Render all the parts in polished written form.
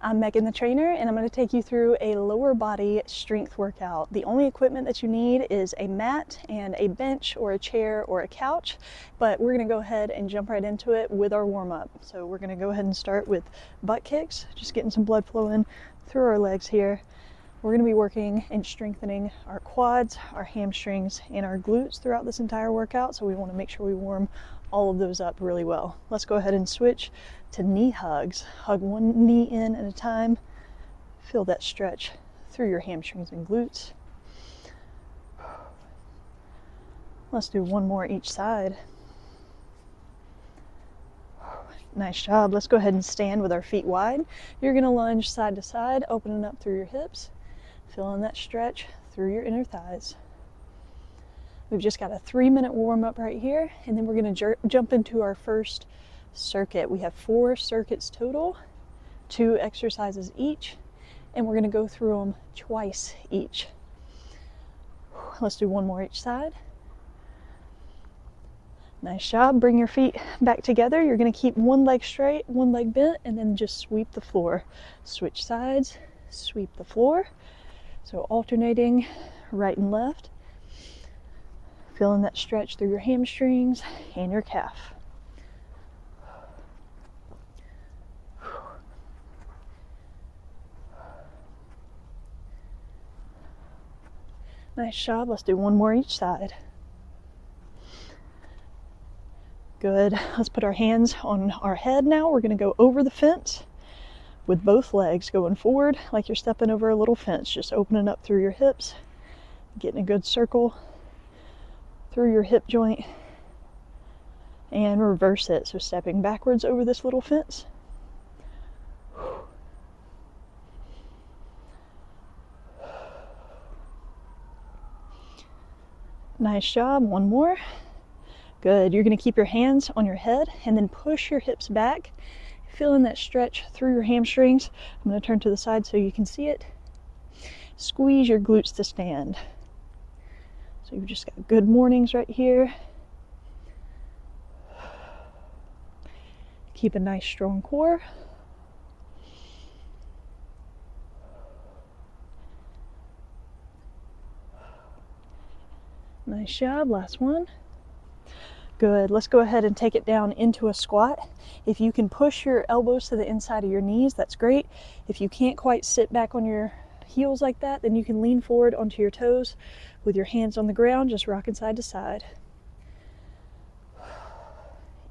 I'm Megan the trainer, and I'm going to take you through a lower body strength workout. The only equipment that you need is a mat and a bench or a chair or a couch, but we're going to go ahead and jump right into it with our warm-up. So we're going to go ahead and start with butt kicks, just getting some blood flowing through our legs here. We're going to be working and strengthening our quads, our hamstrings, and our glutes throughout this entire workout, so we want to make sure we warm all of those up really well. Let's go ahead and switch to knee hugs. Hug one knee in at a time. Feel that stretch through your hamstrings and glutes. Let's do one more each side. Nice job. Let's go ahead and stand with our feet wide. You're going to lunge side to side, opening up through your hips, feeling that stretch through your inner thighs. We've just got a 3-minute warm-up right here, and then we're going to jump into our first circuit. We have 4 circuits total, 2 exercises each, and we're going to go through them twice each. Let's do one more each side. Nice job. Bring your feet back together. You're going to keep one leg straight, one leg bent, and then just sweep the floor. Switch sides, sweep the floor. So alternating right and left. Feeling that stretch through your hamstrings and your calf. Nice job. Let's do one more each side. Good. Let's put our hands on our head now. We're going to go over the fence with both legs going forward like you're stepping over a little fence, just opening up through your hips, getting a good circle through your hip joint, and reverse it. So stepping backwards over this little fence. Nice job. One more. Good. You're going to keep your hands on your head and then push your hips back, feeling that stretch through your hamstrings. I'm going to turn to the side so you can see it. Squeeze your glutes to stand. So you've just got good mornings right here. Keep a nice strong core. Nice job. Last one. Good. Let's go ahead and take it down into a squat. If you can push your elbows to the inside of your knees, that's great. If you can't quite sit back on your heels like that, then you can lean forward onto your toes with your hands on the ground, just rocking side to side.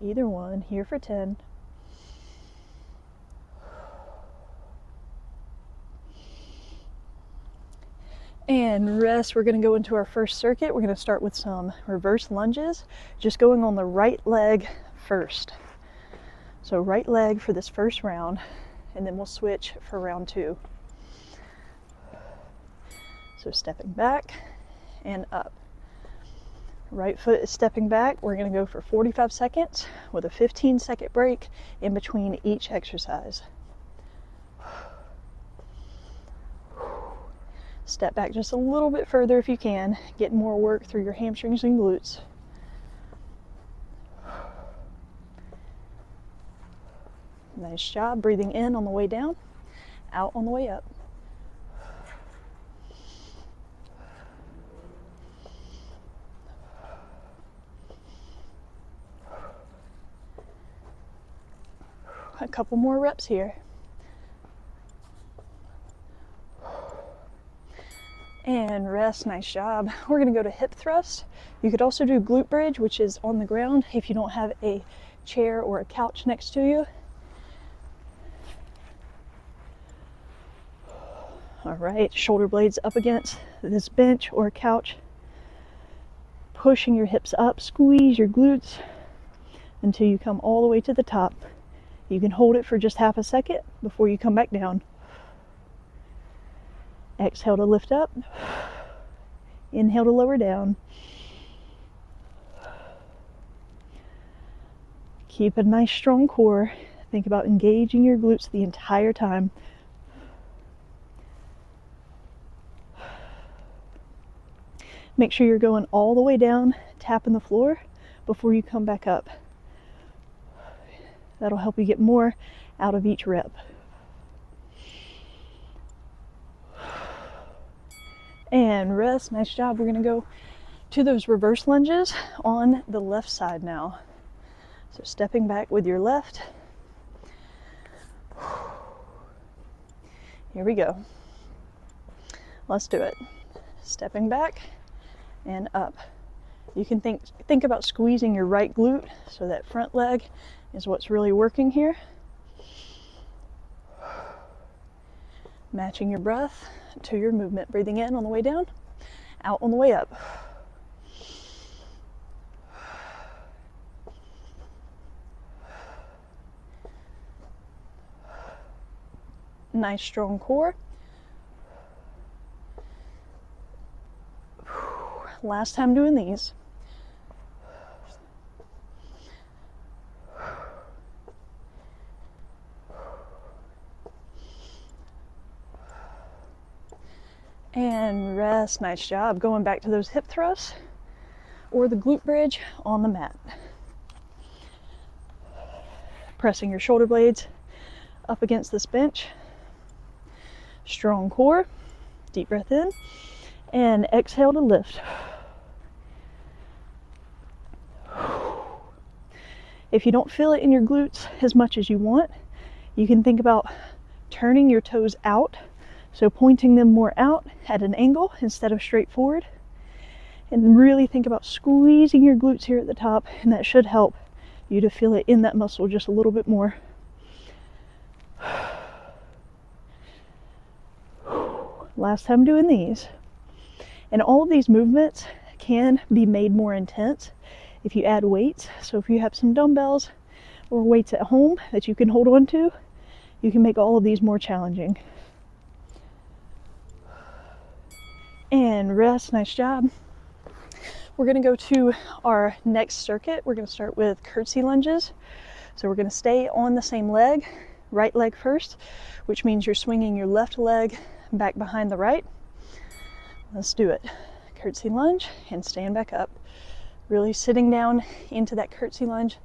Either one. Here for 10. And rest. We're going to go into our first circuit. We're going to start with some reverse lunges, just going on the right leg first. So right leg for this first round, and then we'll switch for round 2. So stepping back and up. Right foot is stepping back. We're going to go for 45 seconds with a 15-second break in between each exercise. Step back just a little bit further if you can. Get more work through your hamstrings and glutes. Nice job. Breathing in on the way down, out on the way up. A couple more reps here. And rest. Nice job. We're going to go to hip thrust. You could also do glute bridge, which is on the ground if you don't have a chair or a couch next to you. All right, shoulder blades up against this bench or couch. Pushing your hips up, squeeze your glutes until you come all the way to the top. You can hold it for just half a second before you come back down. Exhale to lift up. Inhale to lower down. Keep a nice strong core. Think about engaging your glutes the entire time. Make sure you're going all the way down, tapping the floor before you come back up. That'll help you get more out of each rep. And rest. Nice job. We're going to go to those reverse lunges on the left side now. So stepping back with your left. Here we go. Let's do it. Stepping back and up. You can think about squeezing your right glute, so that front leg is what's really working here. Matching your breath to your movement. Breathing in on the way down, out on the way up. Nice strong core. Last time doing these. And rest. Nice job. Going back to those hip thrusts or the glute bridge on the mat. Pressing your shoulder blades up against this bench. Strong core. Deep breath in and exhale to lift. If you don't feel it in your glutes as much as you want, you can think about turning your toes out. So pointing them more out at an angle instead of straight forward. And really think about squeezing your glutes here at the top, and that should help you to feel it in that muscle just a little bit more. Last time doing these. And all of these movements can be made more intense if you add weights. So if you have some dumbbells or weights at home that you can hold on to, you can make all of these more challenging. And rest. Nice job. We're going to go to our next circuit. We're going to start with curtsy lunges. So we're going to stay on the same leg, right leg first, which means you're swinging your left leg back behind the right. Let's do it. Curtsy lunge and stand back up. Really sitting down into that curtsy lunge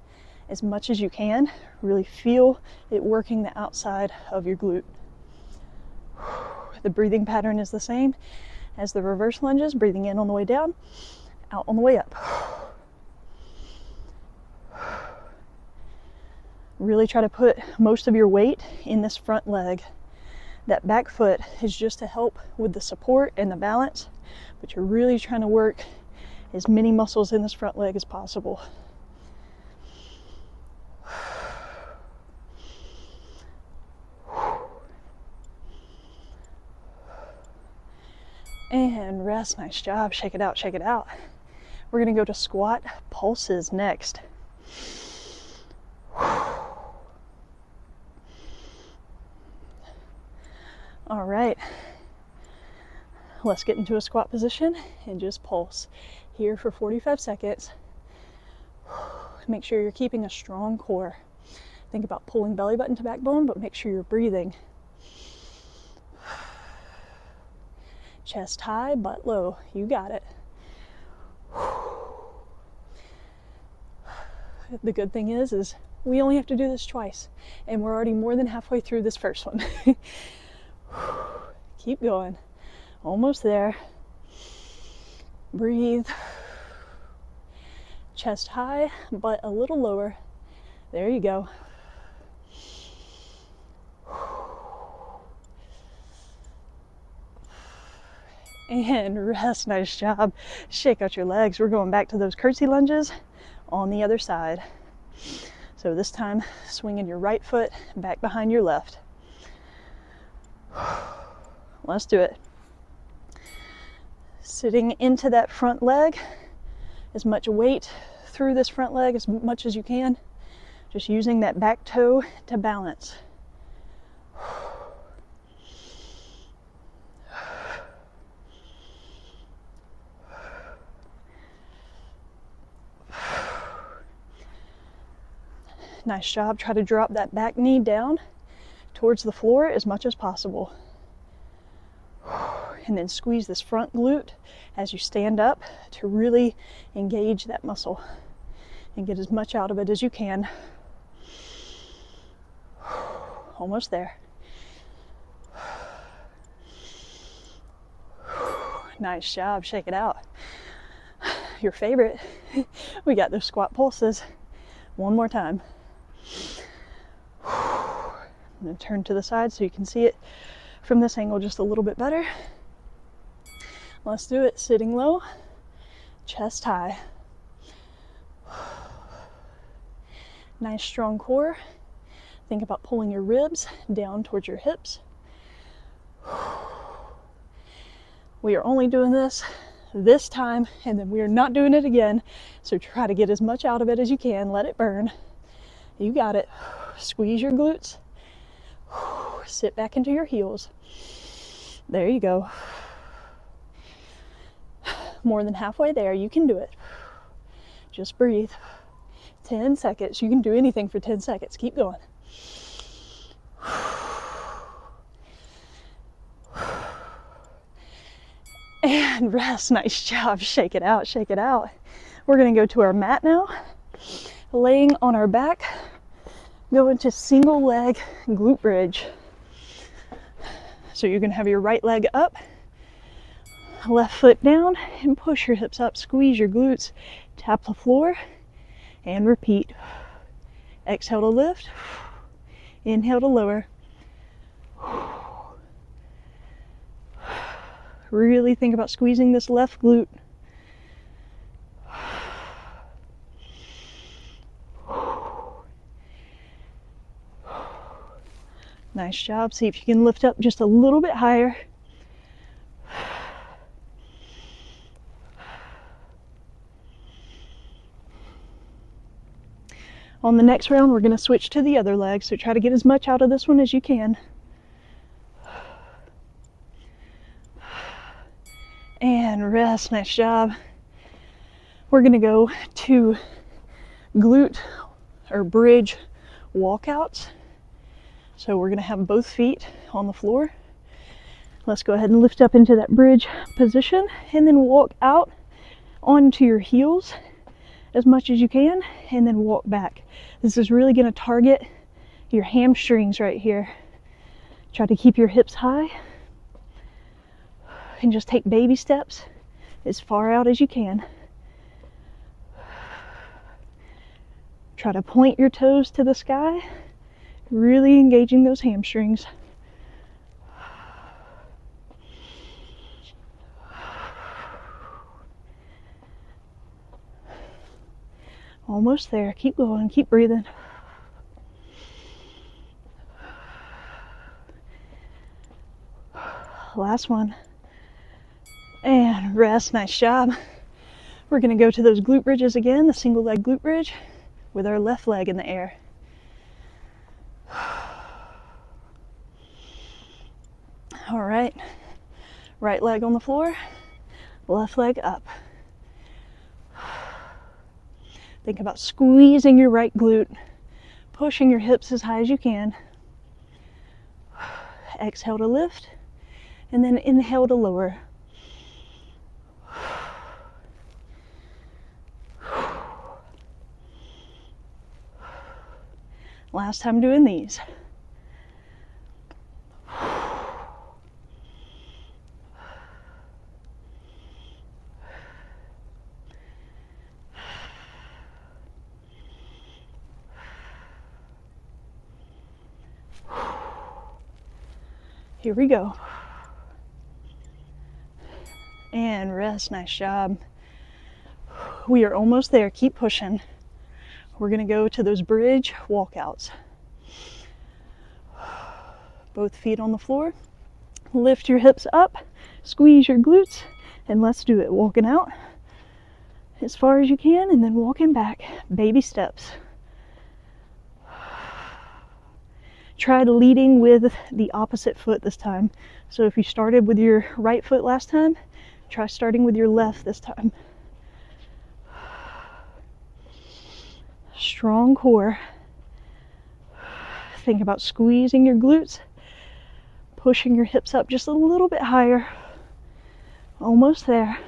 as much as you can. Really feel it working the outside of your glute. The breathing pattern is the same as the reverse lunges, breathing in on the way down, out on the way up. Really try to put most of your weight in this front leg. That back foot is just to help with the support and the balance, but you're really trying to work as many muscles in this front leg as possible. And rest. Nice job. Shake it out, shake it out. We're going to go to squat pulses next. All right. Let's get into a squat position and just pulse here for 45 seconds. Make sure you're keeping a strong core. Think about pulling belly button to backbone, but make sure you're breathing. Chest high, butt low. You got it. The good thing is we only have to do this twice, and we're already more than halfway through this first one. Keep going. Almost there. Breathe. Chest high, butt a little lower. There you go. And rest. Nice job. Shake out your legs. We're going back to those curtsy lunges on the other side. So this time, swinging your right foot back behind your left. Let's do it. Sitting into that front leg, as much weight through this front leg as much as you can. Just using that back toe to balance. Nice job. Try to drop that back knee down towards the floor as much as possible. And then squeeze this front glute as you stand up to really engage that muscle and get as much out of it as you can. Almost there. Nice job. Shake it out. Your favorite. We got those squat pulses. One more time. I'm going to turn to the side so you can see it from this angle just a little bit better. Let's do it. Sitting low, chest high. Nice strong core. Think about pulling your ribs down towards your hips. We are only doing this time, and then we are not doing it again. So try to get as much out of it as you can. Let it burn. You got it. Squeeze your glutes. Sit back into your heels. There you go. More than halfway there. You can do it. Just breathe. 10 seconds. You can do anything for 10 seconds. Keep going. And rest. Nice job. Shake it out. Shake it out. We're going to go to our mat now. Laying on our back. Go into single leg glute bridge. So you're going to have your right leg up, left foot down, and push your hips up. Squeeze your glutes. Tap the floor and repeat. Exhale to lift. Inhale to lower. Really think about squeezing this left glute. Nice job. See if you can lift up just a little bit higher. On the next round, we're going to switch to the other leg, so try to get as much out of this one as you can. And rest. Nice job. We're going to go to glute or bridge walkouts. So we're going to have both feet on the floor. Let's go ahead and lift up into that bridge position and then walk out onto your heels as much as you can and then walk back. This is really going to target your hamstrings right here. Try to keep your hips high and just take baby steps as far out as you can. Try to point your toes to the sky, really engaging those hamstrings. Almost there. Keep going. Keep breathing. Last one. And rest. Nice job. We're going to go to those glute bridges again, the single leg glute bridge with our left leg in the air. All right. Right leg on the floor, left leg up. Think about squeezing your right glute, pushing your hips as high as you can. Exhale to lift, and then inhale to lower. Last time doing these. Here we go. And rest. Nice job. We are almost there. Keep pushing. We're going to go to those bridge walkouts. Both feet on the floor. Lift your hips up. Squeeze your glutes. And let's do it. Walking out as far as you can and then walking back. Baby steps. Try leading with the opposite foot this time. So if you started with your right foot last time, try starting with your left this time. Strong core. Think about squeezing your glutes, pushing your hips up just a little bit higher. Almost there.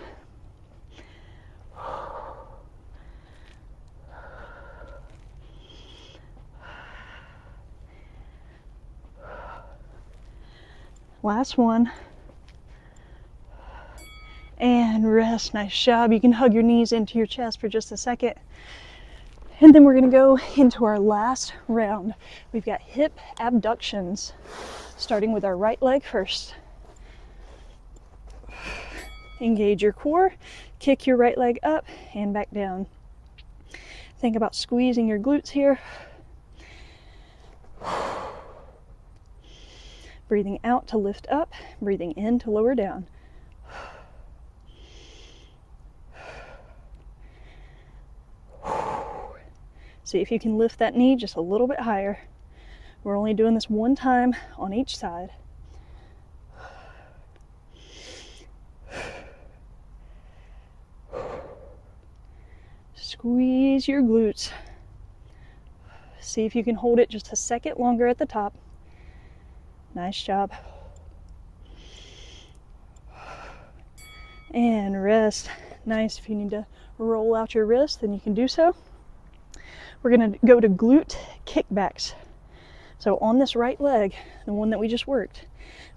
Last one. And rest. Nice job. You can hug your knees into your chest for just a second. And then we're going to go into our last round. We've got hip abductions, starting with our right leg first. Engage your core, kick your right leg up and back down. Think about squeezing your glutes here. Breathing out to lift up, breathing in to lower down. See if you can lift that knee just a little bit higher. We're only doing this one time on each side. Squeeze your glutes. See if you can hold it just a second longer at the top. Nice job. And rest. Nice. If you need to roll out your wrist, then you can do so. We're going to go to glute kickbacks. So on this right leg, the one that we just worked,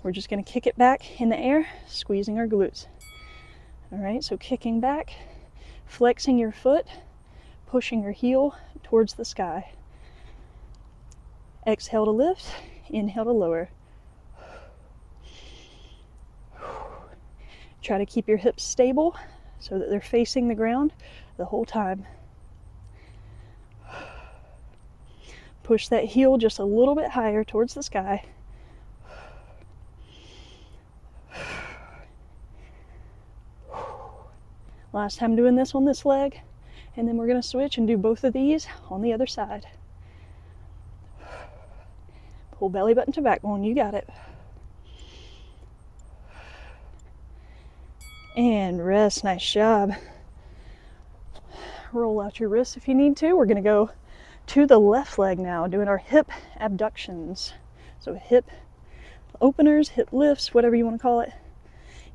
we're just going to kick it back in the air, squeezing our glutes. All right, so kicking back, flexing your foot, pushing your heel towards the sky. Exhale to lift, inhale to lower. Try to keep your hips stable so that they're facing the ground the whole time. Push that heel just a little bit higher towards the sky. Last time doing this on this leg, and then we're going to switch and do both of these on the other side. Pull belly button to backbone, you got it. And rest, nice job. Roll out your wrists if you need to. We're going to go to the left leg now, doing our hip abductions. So hip openers, hip lifts, whatever you want to call it.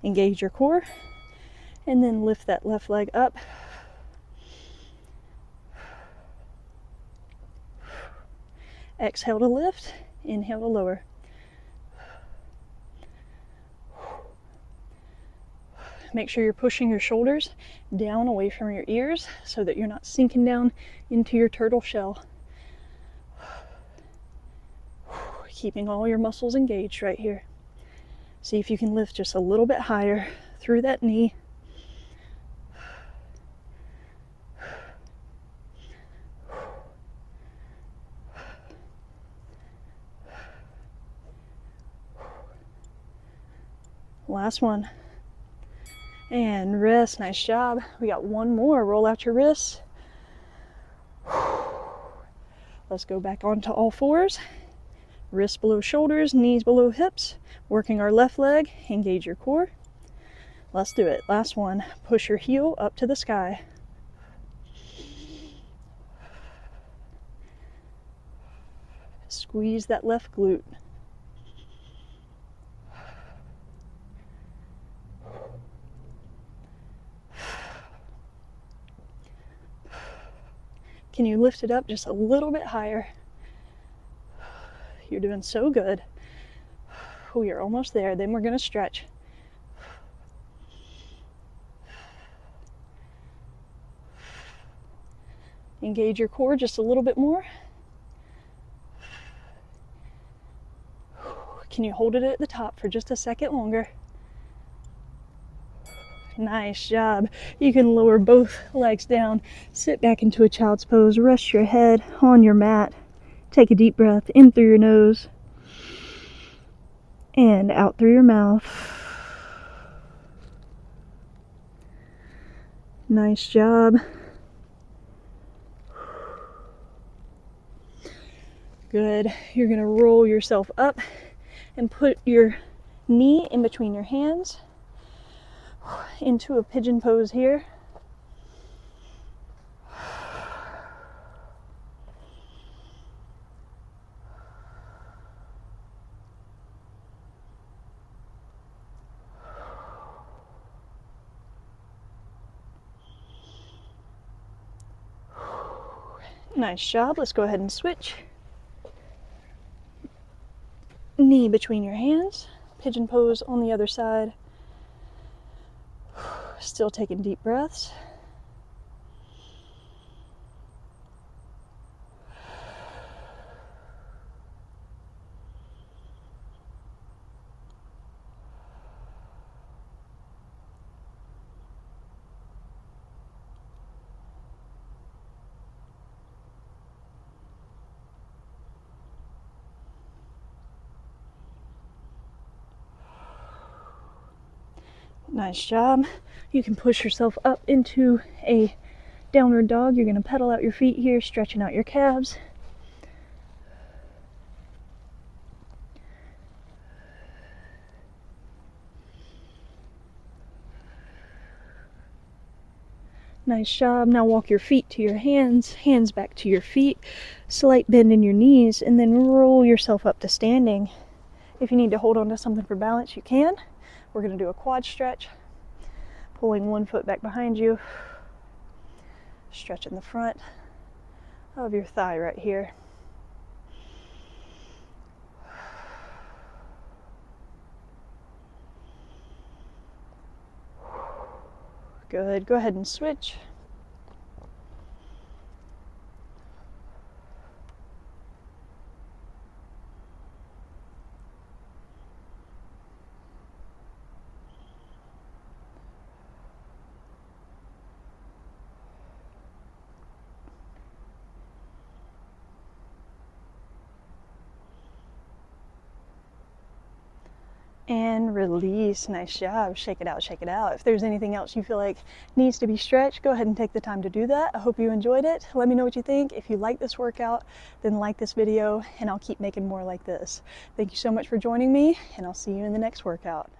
Engage your core, and then lift that left leg up. Exhale to lift, inhale to lower. Make sure you're pushing your shoulders down away from your ears so that you're not sinking down into your turtle shell. Keeping all your muscles engaged right here. See if you can lift just a little bit higher through that knee. Last one. And rest, nice job. We got one more. Roll out your wrists. Let's go back onto all fours. Wrists below shoulders, knees below hips. Working our left leg, engage your core. Let's do it. Last one. Push your heel up to the sky. Squeeze that left glute. Can you lift it up just a little bit higher? You're doing so good. We are almost there. Then we're going to stretch. Engage your core just a little bit more. Can you hold it at the top for just a second longer? Nice job. You can lower both legs down, sit back into a child's pose, rest your head on your mat. Take a deep breath in through your nose and out through your mouth. Nice job. Good. You're going to roll yourself up and put your knee in between your hands into a pigeon pose here. Nice job. Let's go ahead and switch. Knee between your hands. Pigeon pose on the other side. Still taking deep breaths. Nice job. You can push yourself up into a downward dog. You're going to pedal out your feet here, stretching out your calves. Nice job. Now walk your feet to your hands, hands back to your feet, slight bend in your knees, and then roll yourself up to standing. If you need to hold on to something for balance, you can. We're going to do a quad stretch, pulling one foot back behind you, stretching the front of your thigh right here. Good. Go ahead and switch. And release. Nice job. Shake it out, shake it out. If there's anything else you feel like needs to be stretched, go ahead and take the time to do that. I hope you enjoyed it. Let me know what you think. If you like this workout, then like this video, and I'll keep making more like this. Thank you so much for joining me, and I'll see you in the next workout.